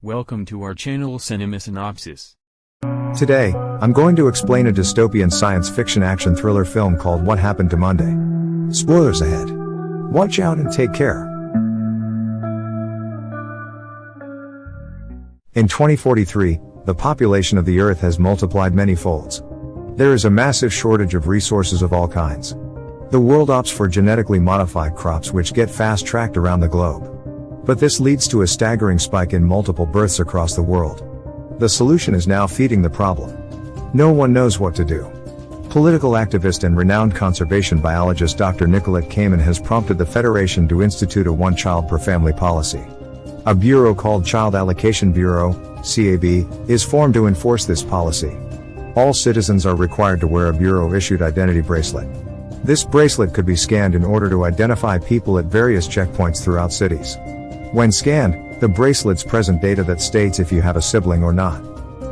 Welcome to our channel Synopsis. Today, I'm going to explain a dystopian science fiction action thriller film called What Happened to Monday. Spoilers ahead. Watch out and take care. In 2043, the population of the Earth has multiplied many folds. There is a massive shortage of resources of all kinds. The world opts for genetically modified crops which get fast-tracked around the globe. But this leads to a staggering spike in multiple births across the world. The solution is now feeding the problem. No one knows what to do. Political activist and renowned conservation biologist Dr. Nicolette Kamen has prompted the Federation to institute a one-child-per-family policy. A bureau called Child Allocation Bureau, CAB, is formed to enforce this policy. All citizens are required to wear a bureau-issued identity bracelet. This bracelet could be scanned in order to identify people at various checkpoints throughout cities. When scanned, the bracelets present data that states if you have a sibling or not.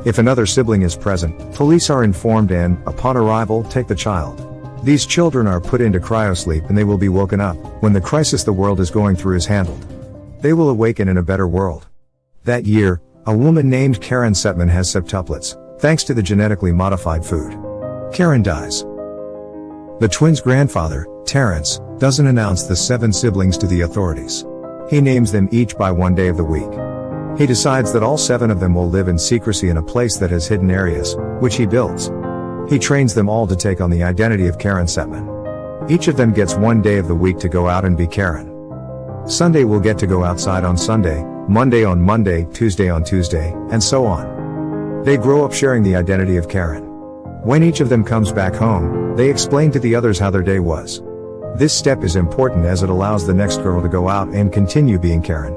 If another sibling is present, police are informed and, upon arrival, take the child. These children are put into cryosleep and they will be woken up when the crisis the world is going through is handled. They will awaken in a better world. That year, a woman named Karen Setman has septuplets, thanks to the genetically modified food. Karen dies. The twins' grandfather, Terrence, doesn't announce the 7 siblings to the authorities. He names them each by one day of the week. He decides that all 7 of them will live in secrecy in a place that has hidden areas, which he builds. He trains them all to take on the identity of Karen Setman. Each of them gets one day of the week to go out and be Karen. Sunday will get to go outside on Sunday, Monday on Monday, Tuesday on Tuesday, and so on. They grow up sharing the identity of Karen. When each of them comes back home, they explain to the others how their day was. This step is important as it allows the next girl to go out and continue being Karen.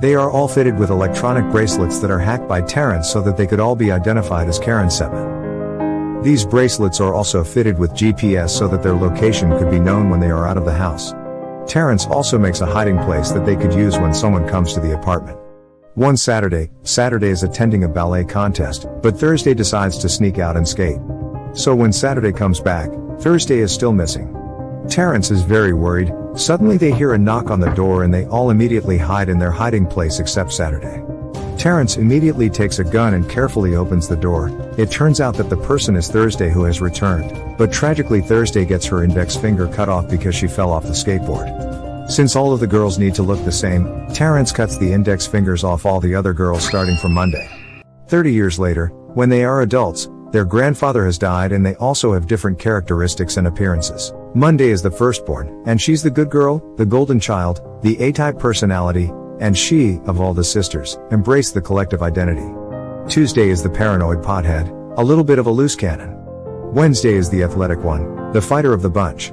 They are all fitted with electronic bracelets that are hacked by Terrence so that they could all be identified as Karen Setman. These bracelets are also fitted with GPS so that their location could be known when they are out of the house. Terrence also makes a hiding place that they could use when someone comes to the apartment. One Saturday is attending a ballet contest, but Thursday decides to sneak out and skate. So when Saturday comes back, Thursday is still missing. Terrence is very worried. Suddenly they hear a knock on the door and they all immediately hide in their hiding place except Saturday. Terrence immediately takes a gun and carefully opens the door. It turns out that the person is Thursday who has returned, but tragically Thursday gets her index finger cut off because she fell off the skateboard. Since all of the girls need to look the same, Terrence cuts the index fingers off all the other girls starting from Monday. 30 years later, when they are adults, their grandfather has died and they also have different characteristics and appearances. Monday is the firstborn, and she's the good girl, the golden child, the A-type personality, and she, of all the sisters, embrace the collective identity. Tuesday is the paranoid pothead, a little bit of a loose cannon. Wednesday is the athletic one, the fighter of the bunch.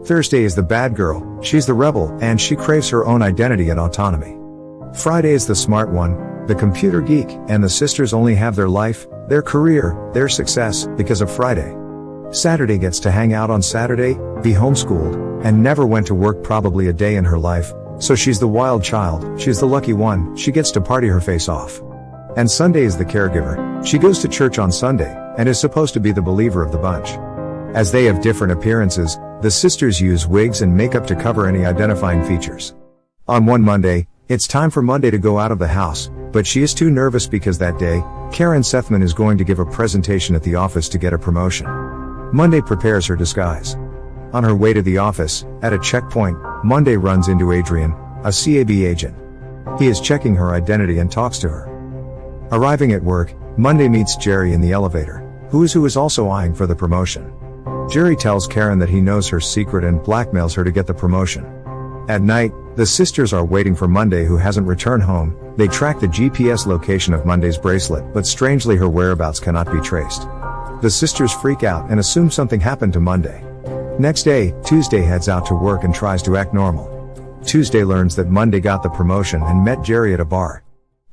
Thursday is the bad girl, she's the rebel, and she craves her own identity and autonomy. Friday is the smart one, the computer geek, and the sisters only have their life, their career, their success, because of Friday. Saturday gets to hang out on Saturday, be homeschooled, and never went to work probably a day in her life, so she's the wild child, she's the lucky one, she gets to party her face off. And Sunday is the caregiver, she goes to church on Sunday, and is supposed to be the believer of the bunch. As they have different appearances, the sisters use wigs and makeup to cover any identifying features. On one Monday, it's time for Monday to go out of the house, but she is too nervous because that day, Karen Setman is going to give a presentation at the office to get a promotion. Monday prepares her disguise. On her way to the office, at a checkpoint, Monday runs into Adrian, a CAB agent. He is checking her identity and talks to her. Arriving at work, Monday meets Jerry in the elevator, who is also eyeing for the promotion. Jerry tells Karen that he knows her secret and blackmails her to get the promotion. At night, the sisters are waiting for Monday who hasn't returned home. They track the GPS location of Monday's bracelet, but strangely her whereabouts cannot be traced. The sisters freak out and assume something happened to Monday. Next day, Tuesday heads out to work and tries to act normal. Tuesday learns that Monday got the promotion and met Jerry at a bar.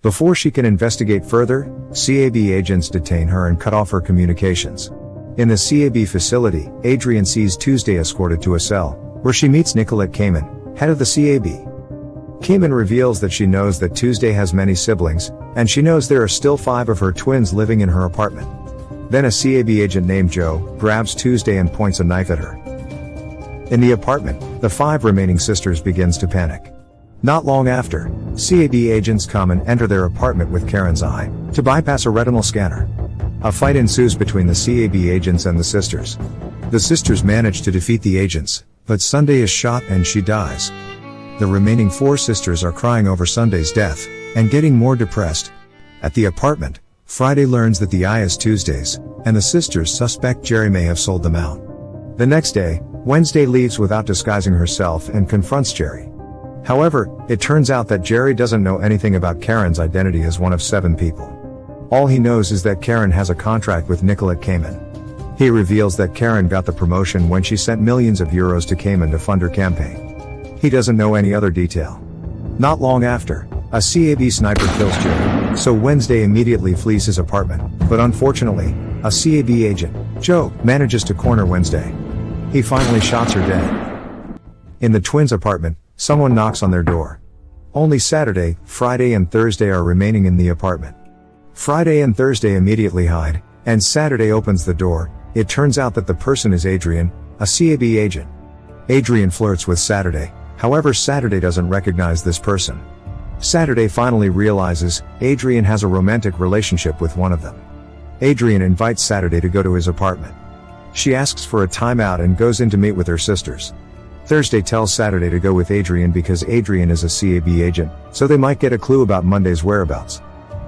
Before she can investigate further, CAB agents detain her and cut off her communications. In the CAB facility, Adrian sees Tuesday escorted to a cell, where she meets Nicolette Kamen, head of the CAB. Kamen reveals that she knows that Tuesday has many siblings, and she knows there are still 5 of her twins living in her apartment. Then a CAB agent named Joe grabs Tuesday and points a knife at her. In the apartment, the 5 remaining sisters begins to panic. Not long after, CAB agents come and enter their apartment with Karen's eye to bypass a retinal scanner. A fight ensues between the CAB agents and the sisters. The sisters manage to defeat the agents, but Sunday is shot and she dies. The remaining 4 sisters are crying over Sunday's death and getting more depressed. At the apartment, Friday learns that the eye is Tuesday's, and the sisters suspect Jerry may have sold them out. The next day, Wednesday leaves without disguising herself and confronts Jerry. However, it turns out that Jerry doesn't know anything about Karen's identity as one of 7 people. All he knows is that Karen has a contract with Nicolette Cayman. He reveals that Karen got the promotion when she sent millions of euros to Cayman to fund her campaign. He doesn't know any other detail. Not long after, a CAB sniper kills Jerry, so Wednesday immediately flees his apartment, but unfortunately, a CAB agent, Joe, manages to corner Wednesday. He finally shots her dead. In the twins' apartment, someone knocks on their door. Only Saturday, Friday and Thursday are remaining in the apartment. Friday and Thursday immediately hide, and Saturday opens the door. It turns out that the person is Adrian, a CAB agent. Adrian flirts with Saturday, however Saturday doesn't recognize this person. Saturday finally realizes Adrian has a romantic relationship with one of them. Adrian invites Saturday to go to his apartment. She asks for a timeout and goes in to meet with her sisters. Thursday tells Saturday to go with Adrian because Adrian is a CAB agent, so they might get a clue about Monday's whereabouts.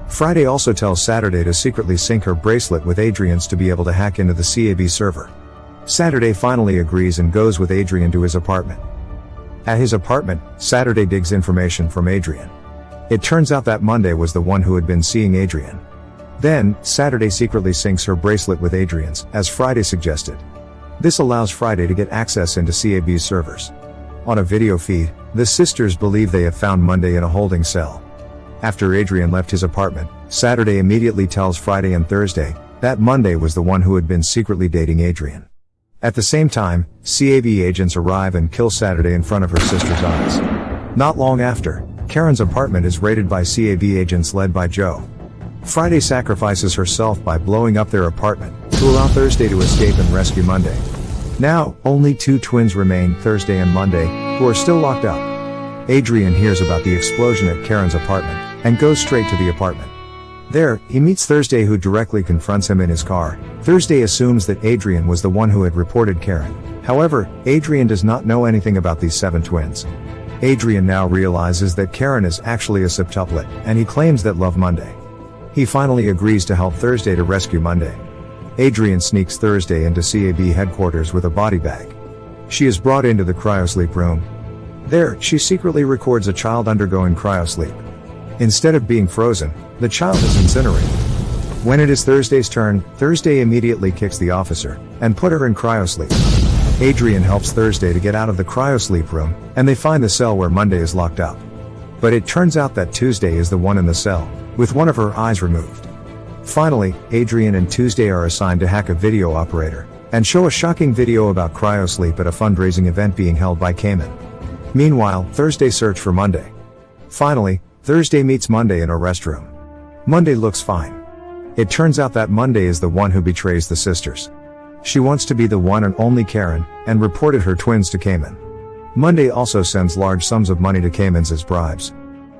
Friday also tells Saturday to secretly sync her bracelet with Adrian's to be able to hack into the CAB server. Saturday finally agrees and goes with Adrian to his apartment. At his apartment, Saturday digs information from Adrian. It turns out that Monday was the one who had been seeing Adrian. Then, Saturday secretly syncs her bracelet with Adrian's, as Friday suggested. This allows Friday to get access into CAB's servers. On a video feed, the sisters believe they have found Monday in a holding cell. After Adrian left his apartment, Saturday immediately tells Friday and Thursday that Monday was the one who had been secretly dating Adrian. At the same time, CAB agents arrive and kill Saturday in front of her sister's eyes. Not long after, Karen's apartment is raided by CAB agents led by Joe. Friday sacrifices herself by blowing up their apartment to allow Thursday to escape and rescue Monday. Now, only 2 twins remain, Thursday and Monday, who are still locked up. Adrian hears about the explosion at Karen's apartment and goes straight to the apartment. There, he meets Thursday, who directly confronts him in his car. Thursday assumes that Adrian was the one who had reported Karen. However, Adrian does not know anything about these 7 twins. Adrian now realizes that Karen is actually a septuplet, and he claims that love Monday. He finally agrees to help Thursday to rescue Monday. Adrian sneaks Thursday into CAB headquarters with a body bag. She is brought into the cryosleep room. There, she secretly records a child undergoing cryosleep. Instead of being frozen, the child is incinerated. When it is Thursday's turn, Thursday immediately kicks the officer and put her in cryosleep. Adrian helps Thursday to get out of the cryosleep room, and they find the cell where Monday is locked up. But it turns out that Tuesday is the one in the cell, with one of her eyes removed. Finally, Adrian and Tuesday are assigned to hack a video operator and show a shocking video about cryosleep at a fundraising event being held by Cayman. Meanwhile, Thursday search for Monday. Finally, Thursday meets Monday in a restroom. Monday looks fine. It turns out that Monday is the one who betrays the sisters. She wants to be the one and only Karen, and reported her twins to Cayman. Monday also sends large sums of money to Cayman's as bribes.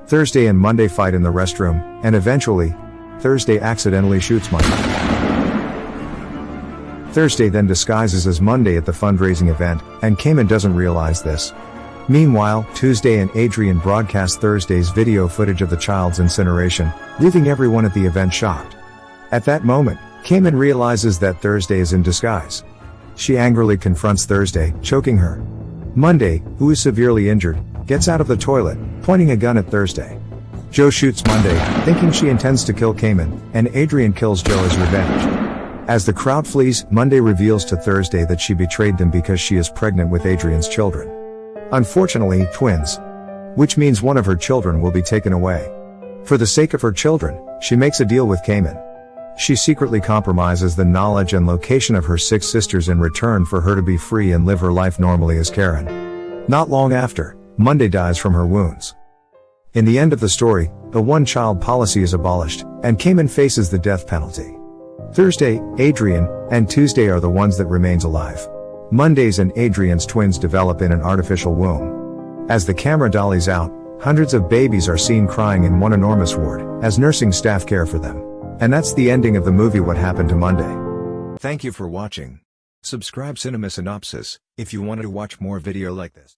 Thursday and Monday fight in the restroom, and eventually, Thursday accidentally shoots Monday. Thursday then disguises as Monday at the fundraising event, and Cayman doesn't realize this. Meanwhile, Tuesday and Adrian broadcast Thursday's video footage of the child's incineration, leaving everyone at the event shocked. At that moment, Cayman realizes that Thursday is in disguise. She angrily confronts Thursday, choking her. Monday, who is severely injured, gets out of the toilet, pointing a gun at Thursday. Joe shoots Monday, thinking she intends to kill Cayman, and Adrian kills Joe as revenge. As the crowd flees, Monday reveals to Thursday that she betrayed them because she is pregnant with Adrian's children. Unfortunately, twins. Which means one of her children will be taken away. For the sake of her children, she makes a deal with Cayman. She secretly compromises the knowledge and location of her 6 sisters in return for her to be free and live her life normally as Karen. Not long after, Monday dies from her wounds. In the end of the story, the one-child policy is abolished, and Cayman faces the death penalty. Thursday, Adrian, and Tuesday are the ones that remains alive. Monday's and Adrian's twins develop in an artificial womb. As the camera dollies out, Hundreds of babies are seen crying in one enormous ward, as nursing staff care for them. And that's the ending of the movie What Happened to Monday. Thank you for watching. Subscribe Cinema Synopsis, if you want to watch more video like this.